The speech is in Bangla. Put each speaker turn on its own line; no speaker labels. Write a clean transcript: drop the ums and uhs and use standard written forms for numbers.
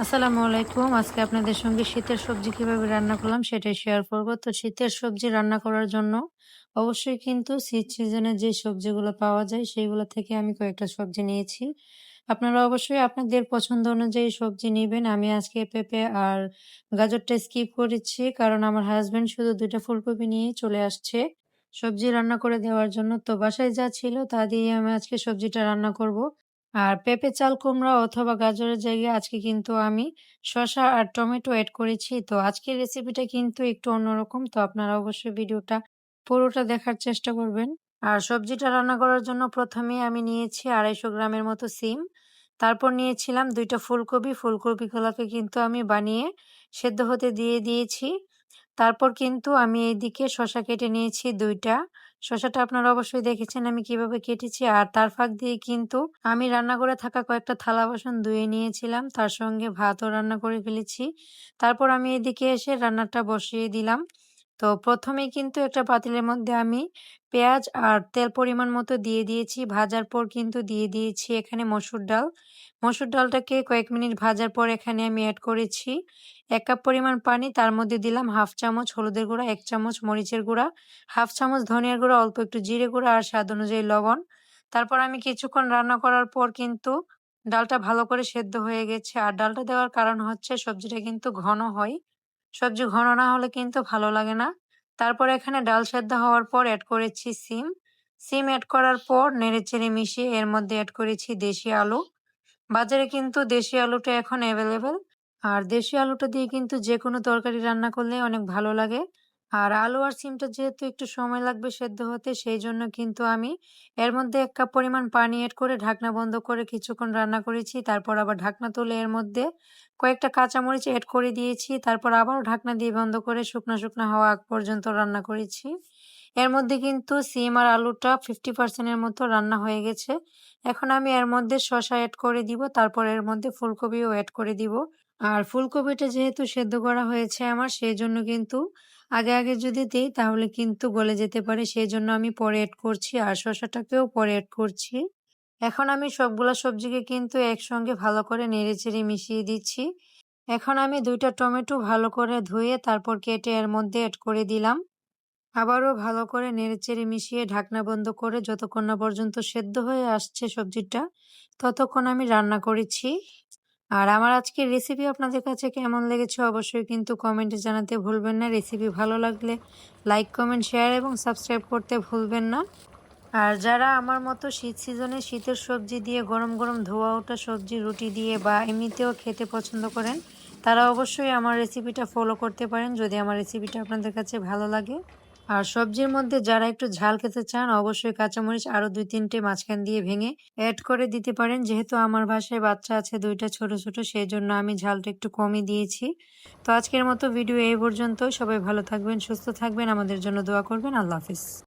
আসসালামু আলাইকুম। আজকে আপনাদের সঙ্গে শীতের সবজি কিভাবে রান্না করলাম সেটাই শেয়ার করব। তো শীতের সবজি রান্না করার জন্য অবশ্যই কিন্তু শীত সিজনে যে সবজিগুলো পাওয়া যায় সেগুলো থেকে আমি কয়েকটা সবজি নিয়েছি। আপনারা অবশ্যই আপনাদের পছন্দ অনুযায়ী সবজি নিবেন। আমি আজকে পেঁপে আর গাজরটা স্কিপ করেছি কারণ আমার হাসব্যান্ড শুধু ২ টা ফুলকপি নিয়েই চলে আসছে সবজি রান্না করে দেওয়ার জন্য। তো বাসায় যা ছিল তা দিয়েই আমি আজকে সবজিটা রান্না করব। আর পেঁপে, চাল কুমড়া অথবা গাজরের জায়গায় আজকে কিন্তু আমি শসা আর টমেটো এড করেছি। তো আজকের রেসিপিটা কিন্তু একটু অন্যরকম। তো আপনারা অবশ্যই ভিডিওটা পুরোটা দেখার চেষ্টা করবেন। আর সবজিটা রান্না করার জন্য ১ম এই আমি নিয়েছি ২৫০ গ্রামের মতো সিম। তারপর নিয়েছিলাম ২ টা ফুলকপি। ফুলকপিগুলাকে কিন্তু আমি বানিয়ে সেদ্ধ হতে দিয়ে দিয়েছি। তারপর কিন্তু আমি এইদিকে শসা কেটে নিয়েছি ২ টা। শসাটা আপনারা অবশ্যই দেখেছেন আমি কিভাবে কেটেছি। আর তার ফাঁক দিয়ে কিন্তু আমি রান্নাঘরে থাকা কয়েকটা থালা-বাসন ধুয়ে নিয়েছিলাম। তার সঙ্গে ভাতও রান্না করে ফেলেছি। তারপর আমি এদিকে এসে রান্নাটা বসিয়ে দিলাম। তো ১ম এই কিন্তু একটা পাতিলের মধ্যে আমি পেঁয়াজ আর তেল পরিমাণ মতো দিয়ে দিয়েছি। ভাজার পর কিন্তু দিয়ে দিয়েছি এখানে মসুর ডাল। মসুর ডালটাকে কয়েক মিনিট ভাজার পর এখানে আমি এড করেছি ১ কাপ পরিমাণ পানি। তার মধ্যে দিলাম ১/২ চামচ হলুদের গুঁড়া, ১ চামচ মরিচের গুঁড়া, ১/২ চামচ ধনিয়ার গুঁড়া, অল্প একটু জিরে গুঁড়া আর স্বাদ অনুযায়ী লবণ। তারপর আমি কিছুক্ষণ রান্না করার পর কিন্তু ডালটা ভালো করে সেদ্ধ হয়ে গেছে। আর ডালটা দেওয়ার কারণ হচ্ছে সবজিটা কিন্তু ঘন হয়। সবজি ঘন না হলে কিন্তু ভালো লাগে না। তারপর এখানে ডাল সেদ্ধ হওয়ার পর এড করেছি সিম। সিম এড করার পর নেড়েচেড়ে মিশিয়ে এর মধ্যে এড করেছি দেশি আলু। বাজারে কিন্তু দেশি আলুটা এখন এভেলেবেল। আর দেশি আলুটা দিয়ে কিন্তু যেকোনো তরকারি রান্না করলে অনেক ভালো লাগে। আর আলু আর সিমটা যেহেতু একটু সময় লাগবে সেদ্ধ হতে সেইজন্য কিন্তু আমি এর মধ্যে ১ কাপ পরিমাণ পানি এড করে ঢাকনা বন্ধ করে কিছুক্ষণ রান্না করেছি। তারপর আবার ঢাকনা তুলে এর মধ্যে কয়েকটা কাঁচামরিচ এড করে দিয়েছি। তারপর আবারও ঢাকনা দিয়ে বন্ধ করে শুকনা, শুকনা হওয়া আগ পর্যন্ত রান্না করেছি। এর মধ্যে কিন্তু সিম আর আলুটা 50% এর মতো রান্না হয়ে গেছে। এখন আমি এর মধ্যে শসা এড করে দিব। তারপর এর মধ্যে ফুলকপিও এড করে দিব। আর ফুলকপিটা যেহেতু সেদ্ধ করা হয়েছে আমার সেজন্য কিন্তু আগে যদি দেই তাহলে কিন্তু গলে যেতে পারে। সেজন্য আমি পরে এড করছি। আর শসাটাকেও পরে এড করছি। এখন আমি সবগুলা সবজিকে কিন্তু একসঙ্গে ভালো করে নেড়েচেড়ে মিশিয়ে দিচ্ছি। এখন আমি ২ টা টমেটো ভালো করে ধুয়ে তারপর কেটে এর মধ্যে এড করে দিলাম। আবারও ভালো করে নেড়েচেড়ে মিশিয়ে ঢাকনা বন্ধ করে যতক্ষণ না পর্যন্ত সেদ্ধ হয়ে আসছে সবজিটা, ততক্ষণ আমি রান্না করেছি। আর আমার আজকের রেসিপি আপনাদের কাছে কেমন লেগেছে অবশ্যই কিন্তু কমেন্টে জানাতে ভুলবেন না। রেসিপি ভালো লাগলে লাইক, কমেন্ট, শেয়ার এবং সাবস্ক্রাইব করতে ভুলবেন না। আর যারা আমার মতো শীত সিজনে শীতের সবজি দিয়ে গরম, গরম ধোয়া ওঠা সবজি রুটি দিয়ে বা এমনিতেও খেতে পছন্দ করেন, তারা অবশ্যই আমার রেসিপিটা ফলো করতে পারেন যদি আমার রেসিপিটা আপনাদের কাছে ভালো লাগে। আর সবজির মধ্যে যারা একটু ঝাল খেতে চান অবশ্যই কাঁচামরিচ আরো ২-৩ টে মাঝখান দিয়ে ভেঙে এড করে দিতে পারেন। যেহেতু আমার বাসায় বাচ্চা আছে ২ টা ছোট, ছোট সেজন্য আমি ঝালটা একটু কমই দিয়েছি। তো আজকের মতো ভিডিও এই পর্যন্তই। সবাই ভালো থাকবেন, সুস্থ থাকবেন, আমাদের জন্য দোয়া করবেন। আল্লাহ হাফেজ।